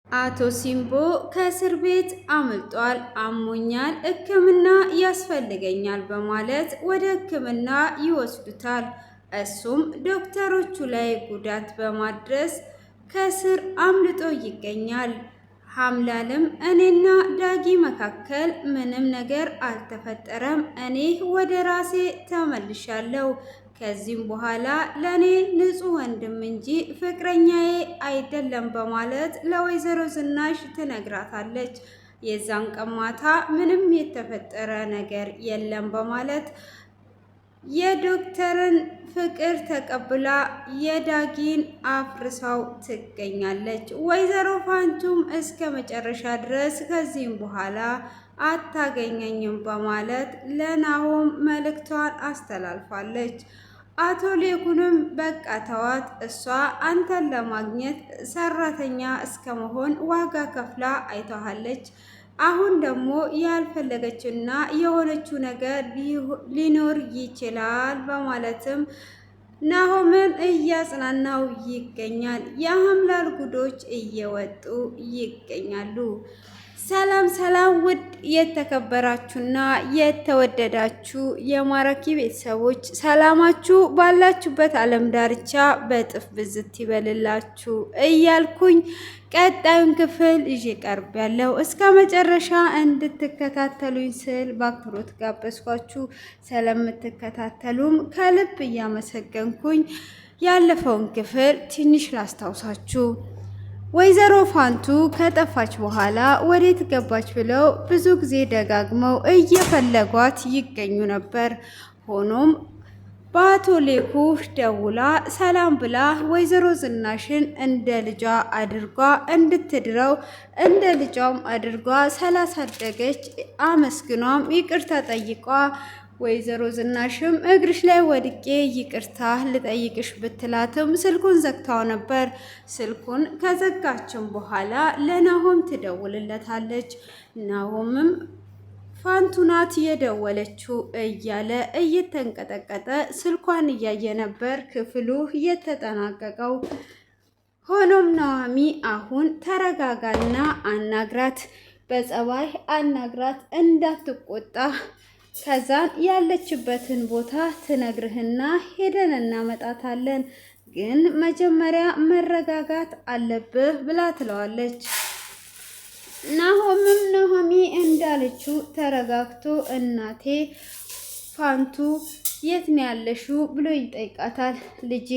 አቶ ሲምቦ ከእስር ቤት አምልጧል። አሞኛል፣ ሕክምና ያስፈልገኛል በማለት ወደ ሕክምና ይወስዱታል። እሱም ዶክተሮቹ ላይ ጉዳት በማድረስ ከእስር አምልጦ ይገኛል። ሐምላልም እኔና ዳጊ መካከል ምንም ነገር አልተፈጠረም፣ እኔ ወደ ራሴ ተመልሻለሁ። ከዚህም በኋላ ለኔ ንጹህ ወንድም እንጂ ፍቅረኛዬ አይደለም በማለት ለወይዘሮ ዝናሽ ትነግራታለች። የዛን ቀን ማታ ምንም የተፈጠረ ነገር የለም በማለት የዶክተርን ፍቅር ተቀብላ የዳጊን አፍርሳው ትገኛለች። ወይዘሮ ፋንቱም እስከ መጨረሻ ድረስ ከዚህም በኋላ አታገኘኝም በማለት ለናሆም መልእክቷን አስተላልፋለች። አቶ ሌኩንም በቃ ተዋት፣ እሷ አንተን ለማግኘት ሰራተኛ እስከ መሆን ዋጋ ከፍላ አይተሃለች። አሁን ደግሞ ያልፈለገችና የሆነችው ነገር ሊኖር ይችላል በማለትም ናሆምን እያጽናናው ይገኛል። የሐምላል ጉዶች እየወጡ ይገኛሉ። ሰላም ሰላም! ውድ የተከበራችሁና የተወደዳችሁ የማራኪ ቤተሰቦች ሰላማችሁ ባላችሁበት ዓለም ዳርቻ በጥፍ ብዝት ይበልላችሁ እያልኩኝ ቀጣዩን ክፍል ይዤ ቀርብ ያለው እስከ መጨረሻ እንድትከታተሉኝ ስል በአክብሮት ጋበዝኳችሁ። ስለምትከታተሉም ከልብ እያመሰገንኩኝ ያለፈውን ክፍል ትንሽ ላስታውሳችሁ። ወይዘሮ ፋንቱ ከጠፋች በኋላ ወዴት ገባች ብለው ብዙ ጊዜ ደጋግመው እየፈለጓት ይገኙ ነበር። ሆኖም በአቶ ሌኩ ደውላ ሰላም ብላ ወይዘሮ ዝናሽን እንደ ልጇ አድርጓ እንድትድረው እንደ ልጇም አድርጓ ስላሳደገች አመስግኗም ይቅርታ ጠይቋ ወይዘሮ ዝናሽም እግርሽ ላይ ወድቄ ይቅርታ ልጠይቅሽ ብትላትም ስልኩን ዘግታው ነበር። ስልኩን ከዘጋችም በኋላ ለናሆም ትደውልለታለች። ናሆምም ፋንቱ ናት የደወለችው እያለ እየተንቀጠቀጠ ስልኳን እያየ ነበር ክፍሉ የተጠናቀቀው። ሆኖም ናዋሚ አሁን ተረጋጋና አናግራት፣ በጸባይ አናግራት እንዳትቆጣ፣ ከዛን ያለችበትን ቦታ ትነግርህና ሄደን እናመጣታለን፣ ግን መጀመሪያ መረጋጋት አለብህ ብላ ትለዋለች። ናሆምም ናሆሚ እንዳለችው ተረጋግቶ እናቴ ፋንቱ የት ነው ያለሽው ብሎ ይጠይቃታል። ልጄ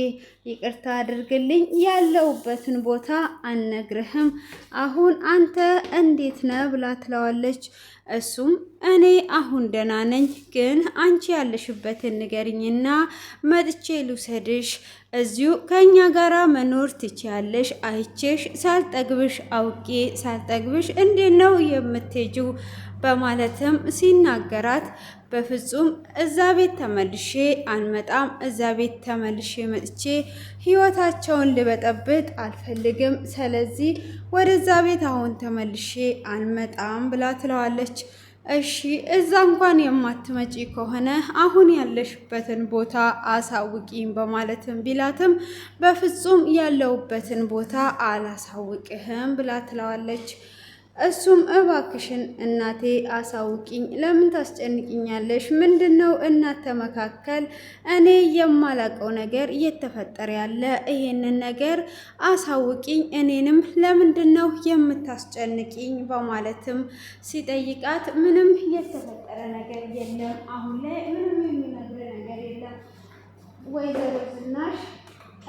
ይቅርታ አድርግልኝ፣ ያለውበትን ቦታ አልነግርህም፣ አሁን አንተ እንዴት ነህ ብላ ትለዋለች። እሱም እኔ አሁን ደህና ነኝ፣ ግን አንቺ ያለሽበትን ንገሪኝና መጥቼ ልውሰድሽ፣ እዚሁ ከኛ ጋራ መኖር ትችያለሽ፣ አይቼሽ ሳልጠግብሽ አውቄ ሳልጠግብሽ እንዴት ነው የምትሄጂው በማለትም ሲናገራት በፍጹም እዛ ቤት ተመልሼ አልመጣም፣ እዛ ቤት ተመልሼ መጥቼ ህይወታቸውን ልበጠብጥ አልፈልግም፣ ስለዚህ ወደዛ ቤት አሁን ተመልሼ አልመጣም ብላ ትለዋለች። እሺ እዛ እንኳን የማትመጪ ከሆነ አሁን ያለሽበትን ቦታ አሳውቂኝ በማለትም ቢላትም በፍጹም ያለውበትን ቦታ አላሳውቅህም ብላ ትለዋለች። እሱም እባክሽን እናቴ አሳውቂኝ፣ ለምን ታስጨንቅኛለሽ? ምንድነው እናተ መካከል እኔ የማላቀው ነገር እየተፈጠረ ያለ? ይሄንን ነገር አሳውቂኝ፣ እኔንም ለምንድነው የምታስጨንቂኝ? በማለትም ሲጠይቃት ምንም የተፈጠረ ነገር የለም፣ አሁን ላይ ምንም የሚነግር ነገር የለም፣ ወይዘሮ ዝናሽ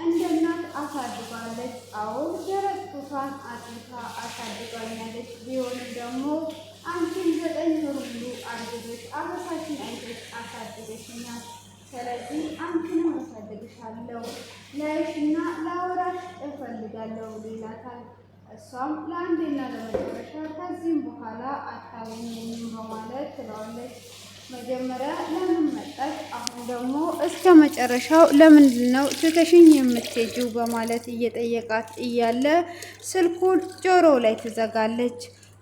እንደ እናት አሳድጋለች። አዎ ደረቅ ጡቷን አጥንታ አሳድጋኛለች። ቢሆንም ደግሞ አንቺን 9 ወር ሙሉ አድርገሽ አበሳችን አይተሽ አሳድገሽኛል። ስለዚህ አንቺንም አሳድግሻለሁ፣ ላይሽና ላወራሽ እፈልጋለሁ ይላታል። እሷም ለአንዴና ለመጨረሻ ከዚህም በኋላ አታገኘኝም በማለት ትለዋለች። መጀመሪያ ለምን መጣች? አሁን ደግሞ እስከ መጨረሻው ለምንድን ነው ትተሽኝ የምትሄጂው? በማለት እየጠየቃት እያለ ስልኩን ጆሮ ላይ ትዘጋለች።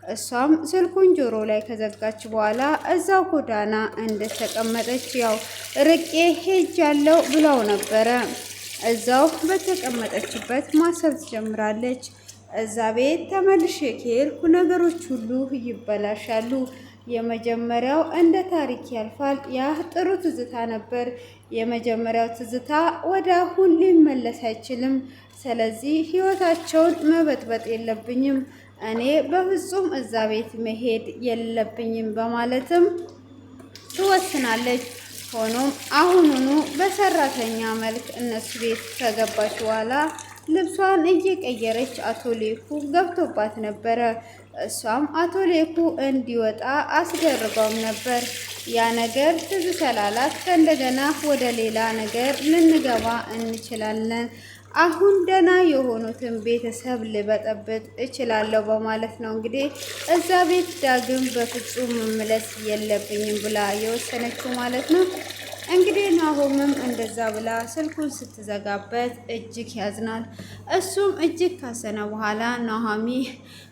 እሷም ስልኩን ጆሮ ላይ ከዘጋች በኋላ እዛው ጎዳና እንደተቀመጠች ያው ርቄ ሄጃለሁ ብለው ነበረ። እዛው በተቀመጠችበት ማሰብ ትጀምራለች። እዛ ቤት ተመልሼ ከሄድኩ ነገሮች ሁሉ ይበላሻሉ። የመጀመሪያው እንደ ታሪክ ያልፋል። ያ ጥሩ ትዝታ ነበር። የመጀመሪያው ትዝታ ወደ አሁን ሊመለስ አይችልም። ስለዚህ ህይወታቸውን መበጥበጥ የለብኝም። እኔ በፍጹም እዛ ቤት መሄድ የለብኝም በማለትም ትወስናለች። ሆኖም አሁኑኑ በሰራተኛ መልክ እነሱ ቤት ከገባች በኋላ ልብሷን እየቀየረች አቶ ሌኩ ገብቶባት ነበረ። እሷም አቶ ሌኩ እንዲወጣ አስደርገውም ነበር። ያ ነገር ትዝ ስላላት ከእንደገና ወደ ሌላ ነገር ልንገባ እንችላለን፣ አሁን ደህና የሆኑትን ቤተሰብ ልበጠብጥ እችላለሁ በማለት ነው እንግዲህ እዛ ቤት ዳግም በፍጹም መመለስ የለብኝም ብላ የወሰነችው ማለት ነው። እንግዲህ ናሆምም እንደዛ ብላ ስልኩን ስትዘጋበት እጅግ ያዝናል። እሱም እጅግ ካዘነ በኋላ ኑሃሚ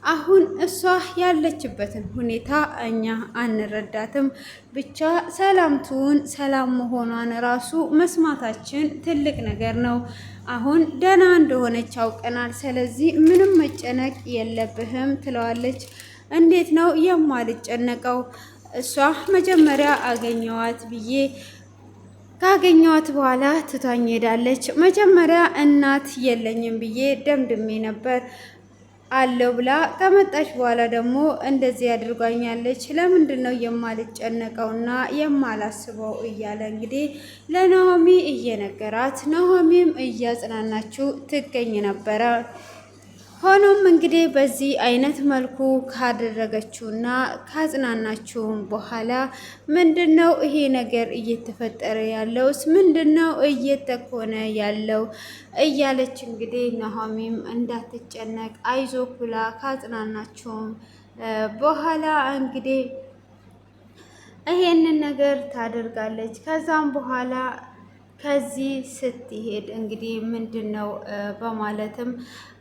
አሁን እሷ ያለችበትን ሁኔታ እኛ አንረዳትም፣ ብቻ ሰላምቱን ሰላም መሆኗን ራሱ መስማታችን ትልቅ ነገር ነው። አሁን ደህና እንደሆነች አውቀናል። ስለዚህ ምንም መጨነቅ የለብህም ትለዋለች። እንዴት ነው የማልጨነቀው? እሷ መጀመሪያ አገኘዋት ብዬ ካገኘዋት በኋላ ትታኝ ሄዳለች። መጀመሪያ እናት የለኝም ብዬ ደምድሜ ነበር አለው ብላ ከመጣች በኋላ ደግሞ እንደዚህ አድርጓኛለች። ለምንድን ነው የማልጨነቀውና የማላስበው እያለ እንግዲህ ለኑሃሚ እየነገራት ኑሃሚም እያጽናናችው ትገኝ ነበረ። ሆኖም እንግዲህ በዚህ አይነት መልኩ ካደረገችውና ካጽናናችውም በኋላ ምንድነው ይሄ ነገር እየተፈጠረ ያለውስ? ምንድነው እየተኮነ ያለው? እያለች እንግዲህ ኑሃሚም እንዳትጨነቅ አይዞህ ብላ ካጽናናችውም በኋላ እንግዲህ ይሄንን ነገር ታደርጋለች። ከዛም በኋላ ከዚህ ስትሄድ እንግዲህ ምንድን ነው በማለትም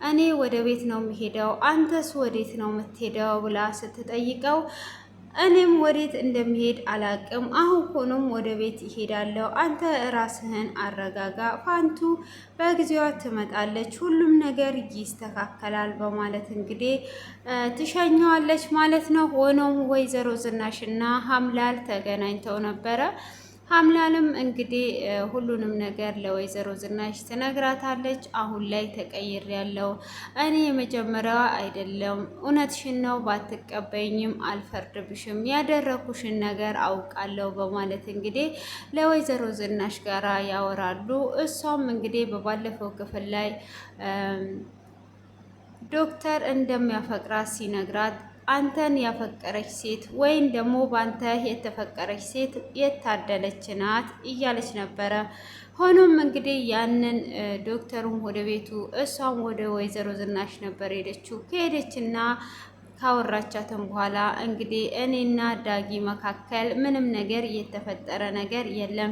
እኔ ወደ ቤት ነው የምሄደው፣ አንተስ ወዴት ነው የምትሄደው ብላ ስትጠይቀው እኔም ወዴት እንደሚሄድ አላቅም፣ አሁን ሆኖም ወደ ቤት ይሄዳለሁ፣ አንተ ራስህን አረጋጋ፣ ፋንቱ በጊዜዋ ትመጣለች፣ ሁሉም ነገር ይስተካከላል በማለት እንግዲህ ትሸኘዋለች ማለት ነው። ሆኖም ወይዘሮ ዝናሽና ሀምላል ተገናኝተው ነበረ። ሀምላልም እንግዲህ ሁሉንም ነገር ለወይዘሮ ዝናሽ ትነግራታለች። አሁን ላይ ተቀይሬያለሁ፣ እኔ የመጀመሪያዋ አይደለም፣ እውነትሽን ነው፣ ባትቀበይኝም አልፈርድብሽም፣ ያደረኩሽን ነገር አውቃለሁ በማለት እንግዲህ ለወይዘሮ ዝናሽ ጋራ ያወራሉ። እሷም እንግዲህ በባለፈው ክፍል ላይ ዶክተር እንደሚያፈቅራት ሲነግራት አንተን ያፈቀረች ሴት ወይም ደግሞ በአንተ የተፈቀረች ሴት የታደለች ናት እያለች ነበረ። ሆኖም እንግዲህ ያንን ዶክተሩም ወደ ቤቱ እሷም ወደ ወይዘሮ ዝናሽ ነበር ሄደችው። ከሄደችና ካወራቻትም በኋላ እንግዲህ እኔና ዳጊ መካከል ምንም ነገር የተፈጠረ ነገር የለም።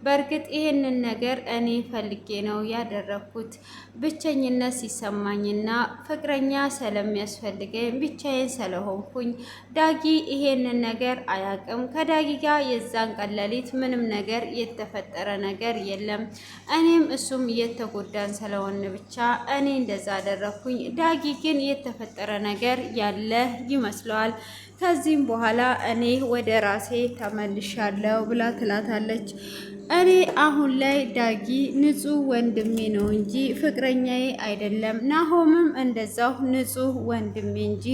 በእርግጥ ይሄንን ነገር እኔ ፈልጌ ነው ያደረኩት። ብቸኝነት ሲሰማኝና ፍቅረኛ ስለሚያስፈልገኝ ብቻዬን ስለሆንኩኝ ዳጊ ይሄንን ነገር አያውቅም። ከዳጊ ጋር የዛን ቀን ሌሊት ምንም ነገር የተፈጠረ ነገር የለም። እኔም እሱም እየተጎዳን ስለሆነ ብቻ እኔ እንደዛ አደረኩኝ። ዳጊ ግን የተፈጠረ ነገር ያለ ይመስለዋል። ከዚህም በኋላ እኔ ወደ ራሴ ተመልሻለሁ ብላ ትላታለች። እኔ አሁን ላይ ዳጊ ንጹህ ወንድሜ ነው እንጂ ፍቅረኛዬ አይደለም። ናሆምም እንደዛው ንጹህ ወንድሜ እንጂ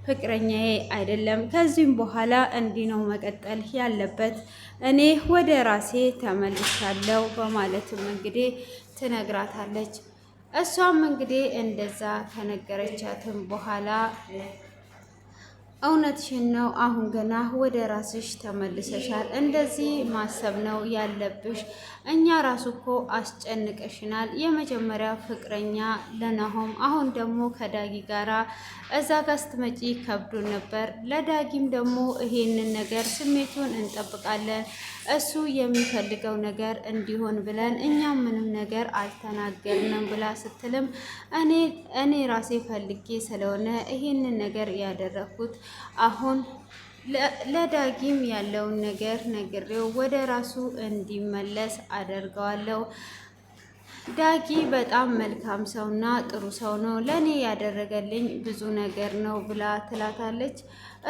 ፍቅረኛዬ አይደለም። ከዚህም በኋላ እንዲህ ነው መቀጠል ያለበት። እኔ ወደ ራሴ ተመልሻለሁ በማለትም እንግዲህ ትነግራታለች። እሷም እንግዲህ እንደዛ ከነገረቻትም በኋላ እውነትሽን ነው፣ አሁን ገና ወደ ራስሽ ተመልሰሻል። እንደዚህ ማሰብ ነው ያለብሽ። እኛ ራሱ እኮ አስጨንቀሽናል። የመጀመሪያ ፍቅረኛ ለናሆም፣ አሁን ደግሞ ከዳጊ ጋራ እዛ ጋር ስትመጪ ከብዶ ነበር። ለዳጊም ደግሞ ይሄንን ነገር ስሜቱን እንጠብቃለን፣ እሱ የሚፈልገው ነገር እንዲሆን ብለን እኛም ምንም ነገር አልተናገርንም ብላ ስትልም እኔ ራሴ ፈልጌ ስለሆነ ይሄንን ነገር ያደረኩት አሁን ለዳጊም ያለውን ነገር ነግሬው ወደ ራሱ እንዲመለስ አደርገዋለሁ። ዳጊ በጣም መልካም ሰውና ጥሩ ሰው ነው፣ ለእኔ ያደረገልኝ ብዙ ነገር ነው ብላ ትላታለች።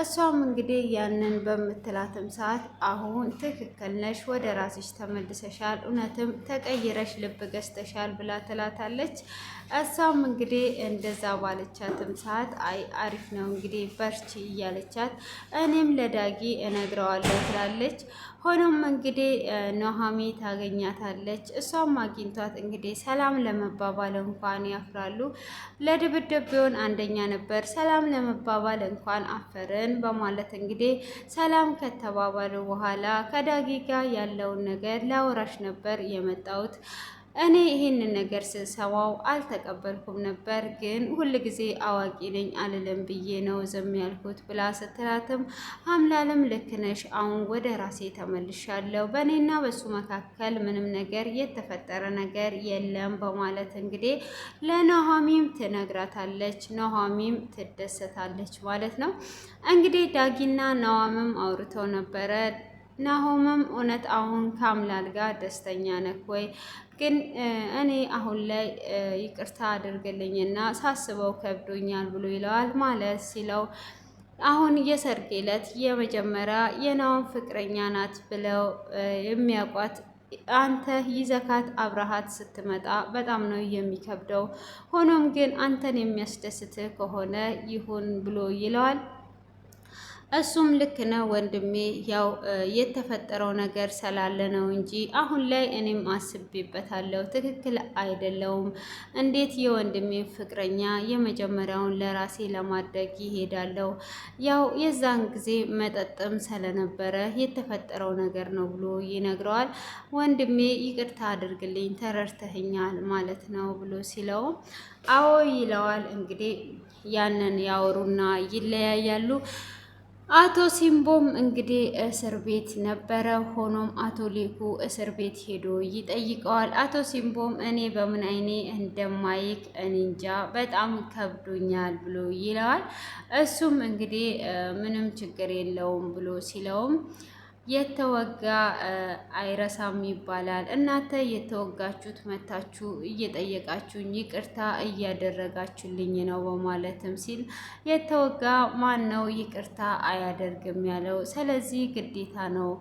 እሷም እንግዲህ ያንን በምትላትም ሰዓት አሁን ትክክል ነሽ፣ ወደ ራስሽ ተመልሰሻል፣ እውነትም ተቀይረሽ ልብ ገዝተሻል ብላ ትላታለች። እሷም እንግዲህ እንደዛ ባለቻትም ሰዓት አይ አሪፍ ነው እንግዲህ በርቺ እያለቻት እኔም ለዳጊ እነግረዋለሁ ትላለች። ሆኖም እንግዲህ ኑሃሚ ታገኛታለች። እሷም አግኝቷት እንግዲህ ሰላም ለመባባል እንኳን ያፍራሉ። ለድብድብ ቢሆን አንደኛ ነበር፣ ሰላም ለመባባል እንኳን አፈርን በማለት እንግዲህ ሰላም ከተባባሉ በኋላ ከዳጊ ጋር ያለውን ነገር ላወራሽ ነበር የመጣሁት። እኔ ይሄንን ነገር ስሰማው አልተቀበልኩም ነበር፣ ግን ሁል ጊዜ አዋቂ ነኝ አልልም ብዬ ነው ዝም ያልኩት ብላ ስትላትም አምላልም ልክ ነሽ፣ አሁን ወደ ራሴ ተመልሻለሁ፣ በእኔና በሱ መካከል ምንም ነገር የተፈጠረ ነገር የለም በማለት እንግዲህ ለኑሃሚም ትነግራታለች። ኑሃሚም ትደሰታለች ማለት ነው። እንግዲህ ዳጊና ኑሃሚም አውርተው ነበረ። ናሆምም እውነት አሁን ከአምላል ጋር ደስተኛ ነህ ወይ? ግን እኔ አሁን ላይ ይቅርታ አድርግልኝና ሳስበው ከብዶኛል ብሎ ይለዋል። ማለት ሲለው አሁን የሰርግ ዕለት የመጀመሪያ የናሆም ፍቅረኛ ናት ብለው የሚያውቋት አንተ ይዘካት አብረሃት ስትመጣ በጣም ነው የሚከብደው። ሆኖም ግን አንተን የሚያስደስትህ ከሆነ ይሁን ብሎ ይለዋል። እሱም ልክ ነው ወንድሜ፣ ያው የተፈጠረው ነገር ስላለ ነው እንጂ አሁን ላይ እኔም አስቤበታለሁ፣ ትክክል አይደለውም። እንዴት የወንድሜ ፍቅረኛ የመጀመሪያውን ለራሴ ለማድረግ ይሄዳለሁ? ያው የዛን ጊዜ መጠጥም ስለነበረ የተፈጠረው ነገር ነው ብሎ ይነግረዋል። ወንድሜ ይቅርታ አድርግልኝ፣ ተረድተኸኛል ማለት ነው ብሎ ሲለው አዎ ይለዋል። እንግዲህ ያንን ያወሩና ይለያያሉ። አቶ ሲምቦም እንግዲህ እስር ቤት ነበረ። ሆኖም አቶ ሊኩ እስር ቤት ሄዶ ይጠይቀዋል። አቶ ሲምቦም እኔ በምን አይኔ እንደማይክ እኔ እንጃ በጣም ከብዶኛል ብሎ ይለዋል። እሱም እንግዲህ ምንም ችግር የለውም ብሎ ሲለውም የተወጋ አይረሳም ይባላል። እናንተ የተወጋችሁት መታችሁ እየጠየቃችሁኝ ይቅርታ እያደረጋችሁልኝ ነው በማለትም ሲል የተወጋ ማን ነው ይቅርታ አያደርግም ያለው? ስለዚህ ግዴታ ነው።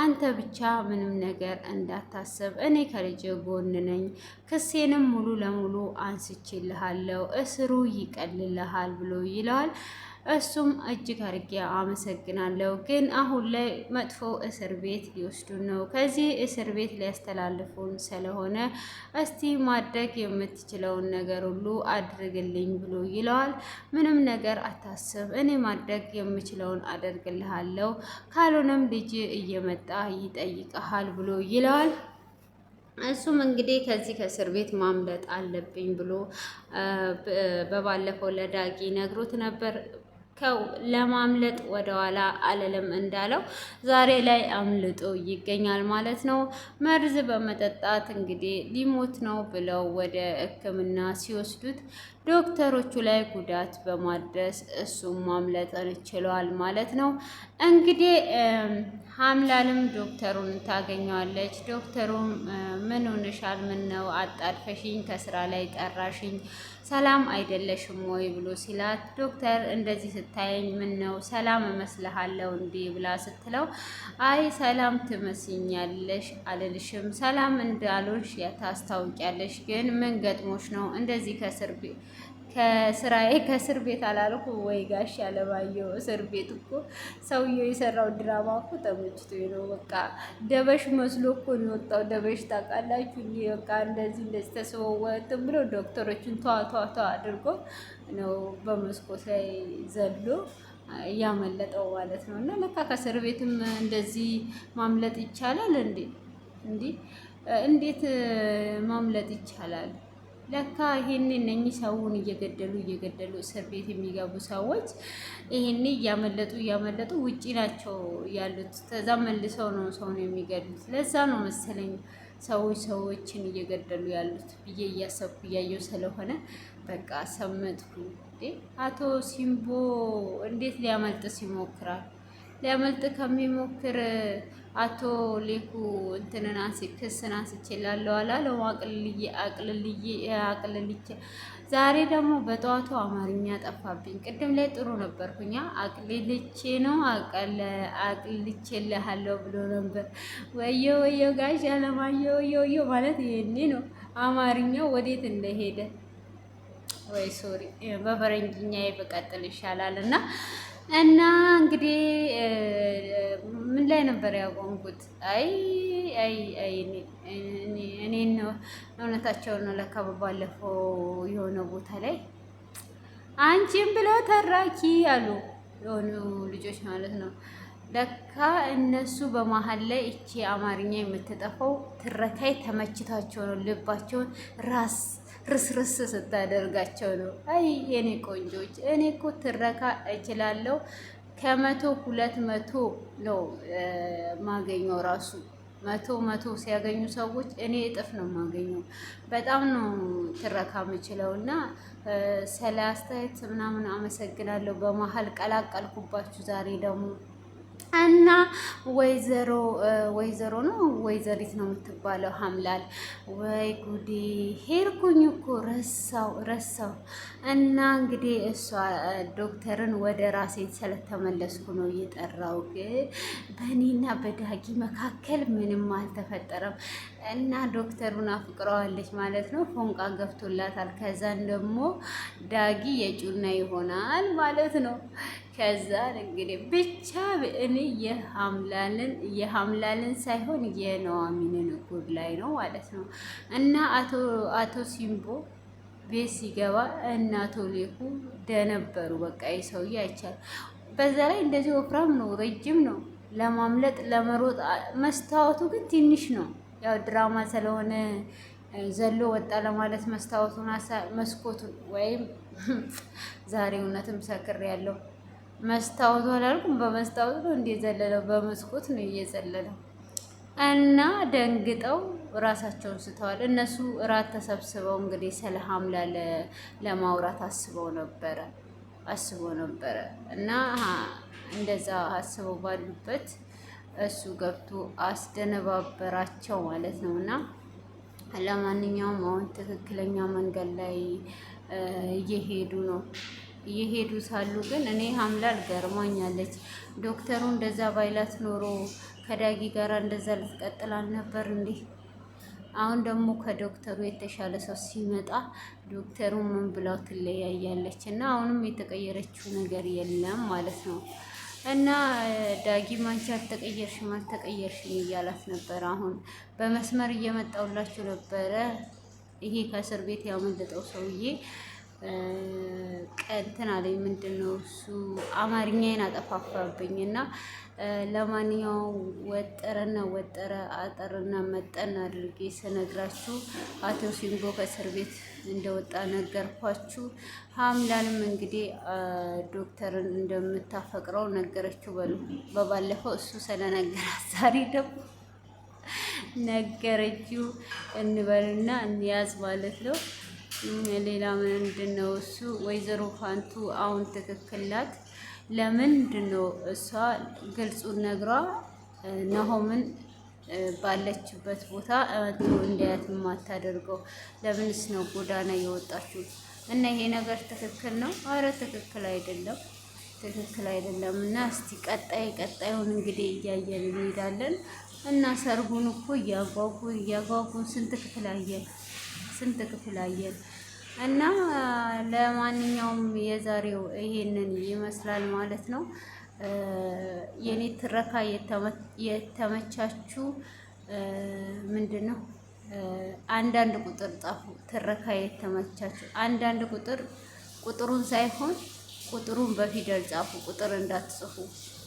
አንተ ብቻ ምንም ነገር እንዳታስብ፣ እኔ ከልጅ ጎን ነኝ። ክሴንም ሙሉ ለሙሉ አንስቼልሃለሁ፣ እስሩ ይቀልልሃል ብሎ ይለዋል። እሱም እጅግ አድርጌ አመሰግናለሁ፣ ግን አሁን ላይ መጥፎ እስር ቤት ሊወስዱን ነው፣ ከዚህ እስር ቤት ሊያስተላልፉን ስለሆነ እስቲ ማድረግ የምትችለውን ነገር ሁሉ አድርግልኝ ብሎ ይለዋል። ምንም ነገር አታስብ፣ እኔ ማድረግ የምችለውን አደርግልሃለሁ፣ ካልሆነም ልጅ እየመጣ ይጠይቀሃል ብሎ ይለዋል። እሱም እንግዲህ ከዚህ ከእስር ቤት ማምለጥ አለብኝ ብሎ በባለፈው ለዳጊ ነግሮት ነበር። ለማምለጥ ወደኋላ አለለም እንዳለው ዛሬ ላይ አምልጦ ይገኛል ማለት ነው። መርዝ በመጠጣት እንግዲህ ሊሞት ነው ብለው ወደ ሕክምና ሲወስዱት ዶክተሮቹ ላይ ጉዳት በማድረስ እሱም ማምለጥን ችሏል ማለት ነው። እንግዲህ ሀምላልም ዶክተሩን ታገኘዋለች። ዶክተሩም ምን ሆነሻል? ምን ነው አጣድፈሽኝ ከስራ ላይ ጠራሽኝ? ሰላም አይደለሽም ወይ ብሎ ሲላት፣ ዶክተር እንደዚህ ስታየኝ ምን ነው ሰላም እመስልሃለሁ እንዴ ብላ ስትለው፣ አይ ሰላም ትመስኛለሽ አልልሽም፣ ሰላም እንዳልሆንሽ ታስታውቂያለሽ። ግን ምን ገጥሞሽ ነው እንደዚህ ከእስር ቤት አላልኩ ወይ ጋሽ አለማየሁ? እስር ቤት እኮ ሰውየው የሰራው ድራማ እኮ ተመችቶኝ ነው። በቃ ደበሽ መስሎ እኮ ነው የወጣው። ደበሽ ታውቃላችሁ እንዲ በቃ እንደዚህ ተሰወወትም ብሎ ዶክተሮችን ተዋ አድርጎ ነው በመስኮት ላይ ዘሎ እያመለጠው ማለት ነው። እና ለካ ከእስር ቤትም እንደዚህ ማምለጥ ይቻላል እንዴ? እንዴት ማምለጥ ይቻላል? ለካ ይሄኔ እነኚህ ሰውን እየገደሉ እስር ቤት የሚገቡ ሰዎች ይሄኔ እያመለጡ ውጪ ናቸው ያሉት። ከዛ መልሰው ነው ሰውን የሚገድሉት። ለዛ ነው መሰለኝ ሰዎችን እየገደሉ ያሉት ብዬ እያሰብኩ እያየው ስለሆነ በቃ ሰመጥኩ። አቶ ሲምቦ እንዴት ሊያመልጥስ ይሞክራል? ሊያመልጥ ከሚሞክር አቶ ሌኩ እንትንን ክስን አንስቼላለሁ አላለው። አቅልልቼ ዛሬ ደግሞ በጠዋቱ አማርኛ ጠፋብኝ። ቅድም ላይ ጥሩ ነበርኩኛ። አቅልልቼ ነው አቅልቼልሃለሁ ብሎ ነበር። ወዮ ወዮ ጋሽ አለማየሁ ወዮ ወዮ ማለት ይሄኔ ነው። አማርኛው ወዴት እንደሄደ ወይ ሶሪ፣ በፈረንጅኛ ይበቀጥል ይሻላል። እና እንግዲህ ምን ላይ ነበር ያቆምኩት? አይ እኔ ነው እውነታቸውን ነው ለካ። ባለፈው የሆነ ቦታ ላይ አንቺም ብለው ተራኪ አሉ የሆኑ ልጆች ማለት ነው። ለካ እነሱ በመሀል ላይ እቺ አማርኛ የምትጠፋው ትረካይ ተመችታቸው ነው። ልባቸውን ርስርስ ስታደርጋቸው ነው። አይ የኔ ቆንጆች፣ እኔ እኮ ትረካ እችላለሁ። 200 ነው ማገኘው ራሱ 100 ሲያገኙ ሰዎች እኔ እጥፍ ነው የማገኘው። በጣም ነው ትረካ የምችለው። እና ስለ አስተያየት ምናምን አመሰግናለሁ። በመሀል ቀላቀልኩባችሁ ዛሬ ደግሞ እና ወይዘሮ ነው ወይዘሪት ነው የምትባለው ሀምላል። ወይ ጉዴ ሄድኩኝ እኮ ረሳው። እና እንግዲህ እሷ ዶክተርን ወደ ራሴ ስለተመለስኩ ነው እየጠራው። ግን በእኔና በዳጊ መካከል ምንም አልተፈጠረም። እና ዶክተሩን አፍቅረዋለች ማለት ነው። ፎንቃ ገብቶላታል። ከዛን ደግሞ ዳጊ የጩና ይሆናል ማለት ነው። ከዛ እንግዲህ ብቻ እኔ የሀምላልን ሳይሆን የኑሐሚንን ጉድ ላይ ነው ማለት ነው። እና አቶ ሲምቦ ቤት ሲገባ እና አቶ ሌኩ ደነበሩ። በቃ የሰውዬ አይቻል። በዛ ላይ እንደዚህ ወፍራም ነው፣ ረጅም ነው። ለማምለጥ ለመሮጥ መስታወቱ ግን ትንሽ ነው። ያው ድራማ ስለሆነ ዘሎ ወጣ ለማለት መስኮቱን ወይም ዛሬ እውነትም ሰክር ያለው መስታወቱ አላልኩም። በመስታወቱ ነው እንደ ዘለለው፣ በመስኮት ነው እየዘለለው። እና ደንግጠው ራሳቸውን ስተዋል። እነሱ እራት ተሰብስበው እንግዲህ ስለ ሀምላ ለማውራት አስበው ነበረ እና እንደዛ አስበው ባሉበት እሱ ገብቶ አስደነባበራቸው ማለት ነው። እና ለማንኛውም አሁን ትክክለኛ መንገድ ላይ እየሄዱ ነው። እየሄዱ ሳሉ ግን እኔ ሀምላል ገርማኛለች። ዶክተሩ እንደዛ ባይላት ኖሮ ከዳጊ ጋር እንደዛ ልትቀጥል አልነበር እንዴ? አሁን ደግሞ ከዶክተሩ የተሻለ ሰው ሲመጣ ዶክተሩ ምን ብላው ትለያያለች። እና አሁንም የተቀየረችው ነገር የለም ማለት ነው። እና ዳጊም አንቺ አልተቀየርሽም እያላት ነበር። አሁን በመስመር እየመጣውላችሁ ነበረ። ይሄ ከእስር ቤት ያመለጠው ሰውዬ ቀንትን አለኝ። ምንድን ነው እሱ አማርኛዬን አጠፋፋብኝ። እና ለማንኛውም ወጠረ አጠርና መጠን አድርጌ ስነግራችሁ አቶ ሲምቦ ከእስር ቤት እንደወጣ ነገርኳችሁ። ሀምላንም እንግዲህ ዶክተርን እንደምታፈቅረው ነገረችው። በባለፈው እሱ ስለነገራት ዛሬ ደግሞ ነገረችው እንበልና እንያዝ ማለት ነው። ሌላ ምንድን ነው እሱ ወይዘሮ ፋንቱ አሁን ትክክል ናት። ለምንድን ነው እሷ ግልጹን ነግሯ ናሆምን ባለችበት ቦታ እንዲያት የማታደርገው? ለምንስ ነው ጎዳና የወጣችው? እና ይሄ ነገር ትክክል ነው? አረ ትክክል አይደለም። እና እስቲ ቀጣዩን እንግዲህ እያየን እንሄዳለን። እና ሰርጉን እኮ እያጓጉን ስንት ክፍል አየን። እና ለማንኛውም የዛሬው ይሄንን ይመስላል ማለት ነው። የኔ ትረካ የተመቻችሁ ምንድን ነው? አንዳንድ ቁጥር ጻፉ። ትረካ የተመቻችሁ አንዳንድ ቁጥሩን ሳይሆን ቁጥሩን በፊደል ጻፉ። ቁጥር እንዳትጽፉ።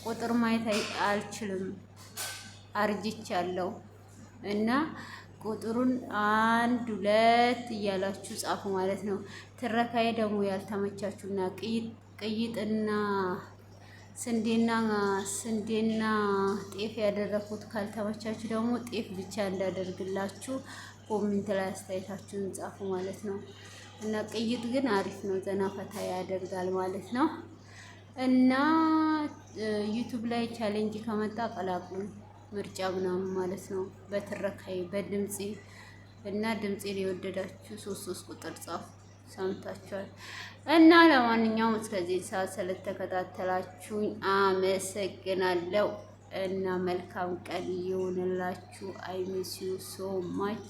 ቁጥር ማየት አልችልም፣ አርጅቻለሁ። እና ቁጥሩን 1 2 እያላችሁ ጻፉ ማለት ነው። ትረካዬ ደግሞ ያልተመቻችሁና ቅይጥና ስንዴና ጤፍ ያደረኩት ካልተመቻችሁ ደግሞ ጤፍ ብቻ እንዳደርግላችሁ ኮሜንት ላይ አስተያየታችሁን ጻፉ ማለት ነው። እና ቅይጥ ግን አሪፍ ነው፣ ዘና ፈታ ያደርጋል ማለት ነው። እና ዩቱብ ላይ ቻሌንጅ ከመጣ ቀላቅሉ ምርጫ ምናምን ማለት ነው። በትረካይ በድምፄ እና ድምፄን የወደዳችሁ 3 ቁጥር ጻፉ። ሰምታችኋል። እና ለማንኛውም እስከዚህ ሰዓት ስለተከታተላችሁኝ አመሰግናለሁ እና መልካም ቀን ይሁንላችሁ። አይ ሚስ ዩ ሶ ማች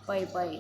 ባይ ባይ።